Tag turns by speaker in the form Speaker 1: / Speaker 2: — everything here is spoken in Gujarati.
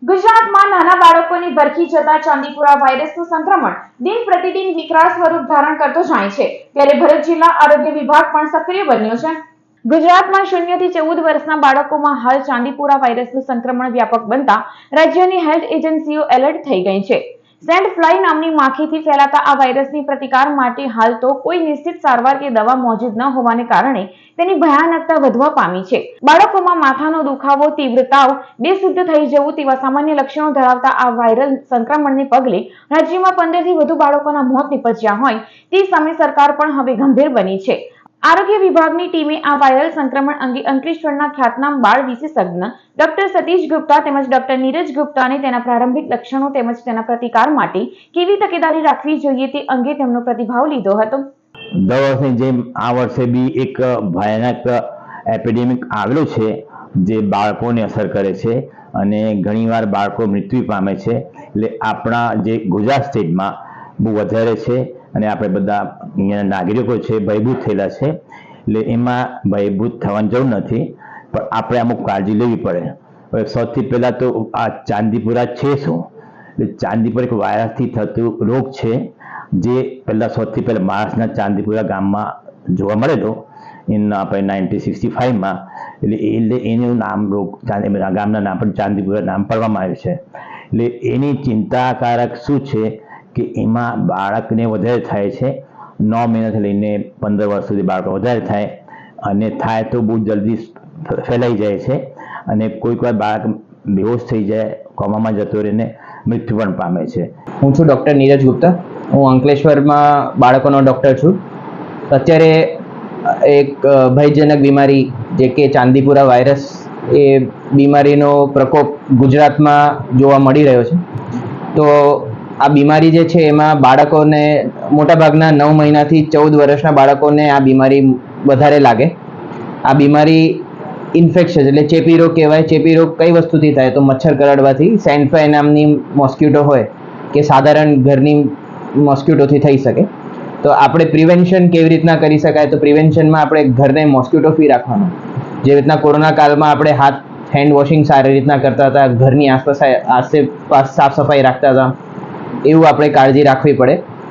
Speaker 1: ગુજરાતમાં નાના બાળકોની ભરખી જતા ચાંદીપુરા વાયરસનું સંક્રમણ દિન પ્રતિદિન વિકરાળ સ્વરૂપ ધારણ કરતો જાય છે, ત્યારે ભરૂચ જિલ્લા આરોગ્ય વિભાગ પણ સક્રિય બન્યો છે. ગુજરાતમાં 0 થી 14 વર્ષના બાળકોમાં હાલ ચાંદીપુરા વાયરસનું સંક્રમણ વ્યાપક બનતા રાજ્યની હેલ્થ એજન્સીઓ એલર્ટ થઈ ગઈ છે. સેન્ડ ફ્લાય નામની માખીથી ફેલાતા આ વાયરસની પ્રતિકાર માટે હાલ તો કોઈ નિશ્ચિત સારવાર કે દવા મોજૂદ ન હોવાને કારણે તેની ભયાનકતા વધવા પામી છે. બાળકોમાં માથાનો દુખાવો, તીવ્ર તાવ, બેશુદ્ધ થઈ જવું તેવા સામાન્ય લક્ષણો ધરાવતા આ વાયરલ સંક્રમણને પગલે રાજ્યમાં 15 થી વધુ બાળકોના મોત નીપજ્યા હોય તે સામે સરકાર પણ હવે ગંભીર બની છે. આરોગ્ય વિભાગની ટીમે આ વાયરલ સંક્રમણ અંગે અંકલેશ્વરના ખ્યાતનામ બાળ વિશેષજ્ઞ ડોક્ટર સતીશ ગુપ્તા તેમજ ડોક્ટર નીરજ ગુપ્તાને તેના પ્રારંભિક લક્ષણો તેમજ તેના પ્રતિકાર માટે કેવી તકેદારી રાખવી જોઈએ તે અંગે તેમનો પ્રતિભાવ લીધો હતો.
Speaker 2: દર વર્ષની જેમ આ વર્ષે બી એક ભયાનક એપિડેમિક આવેલો છે જે બાળકોને અસર કરે છે અને ઘણીવાર બાળકો મૃત્યુ પામે છે. એટલે આપણા જે ગુજરાત સ્ટેટમાં બહુ વધારે છે અને આપણે બધા અહીંયાના નાગરિકો છે ભયભૂત થયેલા છે. એટલે એમાં ભયભૂત થવાની જરૂર નથી, પણ આપણે અમુક કાળજી લેવી પડે. હવે સૌથી પહેલાં તો આ ચાંદીપુરા છે શું? એટલે ચાંદીપુરા એક વાયરસથી થતું રોગ છે જે પહેલાં સૌથી પહેલાં મહારાષ્ટ્રના ચાંદીપુરા ગામમાં જોવા મળેલો આપણે 1965માં. એટલે એનું નામ રોગ ગામના નામ પર ચાંદીપુરા નામ પાડવામાં આવ્યું છે. એટલે એની ચિંતાકારક શું છે કે એમાં બાળકને વધારે થાય છે. 9 મહિનાથી લઈને 15 વર્ષ સુધી બાળકો વધારે થાય અને થાય તો બહુ જલ્દી ફેલાઈ જાય છે અને કોઈક વાર બાળક બેહોશ થઈ જાય, કોમામાં જતો રહીને મૃત્યુ પણ પામે છે.
Speaker 3: હું છું ડૉક્ટર નીરજ ગુપ્તા. હું અંકલેશ્વરમાં બાળકોનો ડૉક્ટર છું. અત્યારે એક ભયજનક બીમારી જે કે ચાંદીપુરા વાયરસ, એ બીમારીનો પ્રકોપ ગુજરાતમાં જોવા મળી રહ્યો છે. તો આ બીમારી જે છે એમાં બાળકોને મોટાભાગના 9 મહિનાથી 14 વર્ષના બાળકોને આ બીમારી વધારે લાગે. આ બીમારી ઇન્ફેક્શન એટલે ચેપી રોગ કહેવાય. ચેપી રોગ કઈ વસ્તુથી થાય તો મચ્છર કરડવાથી, સેન્ડ ફ્લાય નામની મોસ્કિટો હોય કે સાધારણ ઘરની મોસ્કિટોથી થઈ શકે. તો આપણે પ્રિવેન્શન કેવી રીતના કરી શકાય? તો પ્રિવેન્શનમાં આપણે ઘરને મોસ્કિટો ફ્રી રાખવાનું. જે રીતના કોરોના કાળમાં આપણે હેન્ડ વોશિંગ સારી રીતના કરતા હતા, ઘરની આસપાસ સાફ સફાઈ રાખતા હતા, એવું આપણે કાળજી રાખવી પડે.